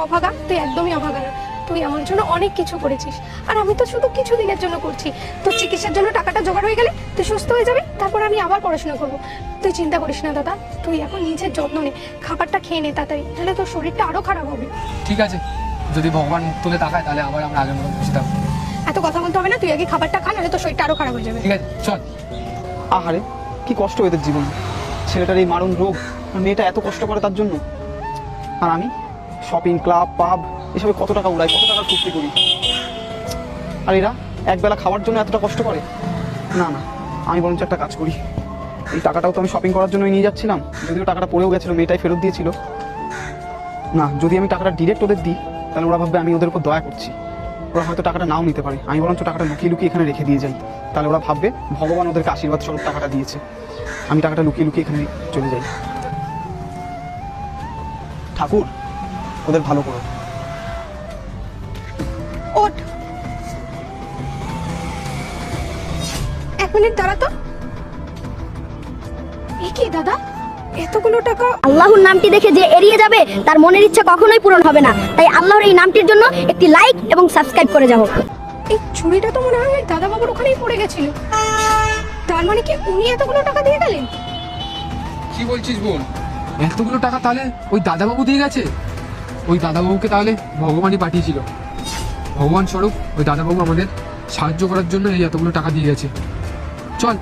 অভাগা, তুই একদমই অভাগা না। তুই আমার জন্য অনেক কিছু করেছিস, আর আমি তো শুধু কিছু দিনের জন্য করছি। তোর চিকিৎসার জন্য টাকাটা জোগাড় হয়ে গেলে তুই সুস্থ হয়ে যাবি, তারপর আমি আবার পড়াশোনা করবো। তুই চিন্তা করিস না দাদা, তুই এখন নিজের যত্ন নে, খাবারটা খেয়ে নে তাড়াতাড়ি, তাহলে তোর শরীরটা আরো খারাপ হবে। ঠিক আছে, যদি ভগবান মুখ তুলে তাকায় তাহলে আবার আমরা আগের মতো খুশি থাকবো। এত কথা বলতে হবে না, তুই আগে খাবারটা খা, নাহলে তোর শরীরটা আরো খারাপ হয়ে যাবে। ঠিক আছে চল। আহারে কি কষ্ট এদের জীবন, ছেলেটার এই মারণ রোগ, আর মেয়েটা এত কষ্ট করে তার জন্য। আর আমি শপিং, ক্লাব, পাব এসবে কত টাকা উড়াই, কত টাকা ফুর্তি করি, আর এরা একবেলা খাওয়ার জন্য এতটা কষ্ট করে। না না, আমি বরঞ্চ একটা কাজ করি। এই টাকাটাও তো আমি শপিং করার জন্যই নিয়ে যাচ্ছিলাম, যদিও টাকাটা পড়েও গেছিলো, মেয়েটাই ফেরত দিয়েছিল। না, যদি আমি টাকাটা ডিরেক্ট ওদের দিই তাহলে ওরা ভাববে আমি ওদের উপর দয়া করছি, ওরা হয়তো টাকাটা নাও নিতে পারে। আমি বরঞ্চ টাকাটা লুকিয়ে লুকিয়ে এখানে রেখে দিয়ে যাই, তাহলে ওরা ভাববে ভগবান ওদেরকে আশীর্বাদ স্বরূপ টাকাটা দিয়েছে। আমি টাকাটা লুকিয়ে লুকিয়ে এখানে চলে যাই। ঠাকুর ওদের ভালো করো। ওঠ, 1 মিনিট দাঁড়া তো। এ কি দাদা, এতগুলো টাকা? আল্লাহর নামটি দেখে যে এড়িয়ে যাবে তার মনের ইচ্ছা কখনোই পূরণ হবে না। তাই আল্লাহর এই নামটির জন্য একটি লাইক এবং সাবস্ক্রাইব করে যাও। এই চুড়িটা তো মনে হয় দাদা বাবুর ওখানেই পড়ে গেছিল, তার মানে কি উনি এতগুলো টাকা দিয়ে গেলেন? কি বলছিস বোন, এতগুলো টাকা তাহলে ওই দাদাবাবু দিয়ে গেছে? ওই দাদাবাবুকে তাহলে ভগবানই পাঠিয়েছিল, ভগবান স্বরূপ ওই দাদাবাবু আমাদের সাহায্য করার জন্য এই এতগুলো টাকা দিয়ে গেছে। চল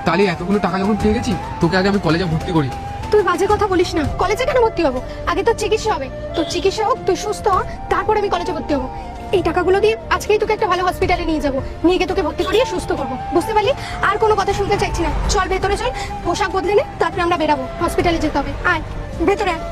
তাহলে এতগুলো টাকা যখন পেয়ে গেছি, তোকে আগে আমি কলেজে ভর্তি করি। তুই বাজে কথা বলিস না, কলেজে কেন ভর্তি হবো? আগে তোর চিকিৎসা হবে, তোর চিকিৎসা হোক, তুই সুস্থ হ, তারপর আমি কলেজে ভর্তি হবো। এই টাকাগুলো দিয়ে আজকেই তোকে একটা ভালো হসপিটালে নিয়ে যাবো, নিয়ে গিয়ে তোকে ভর্তি করিয়ে সুস্থ করবো, বুঝতে পারলি? আর কোনো কথা শুনতে চাইছি না, চল ভেতরে চল, পোশাক বদলে নে, তারপরে আমরা বেরাবো, হসপিটালে যেতে হবে। আয় ভেতরে আয়।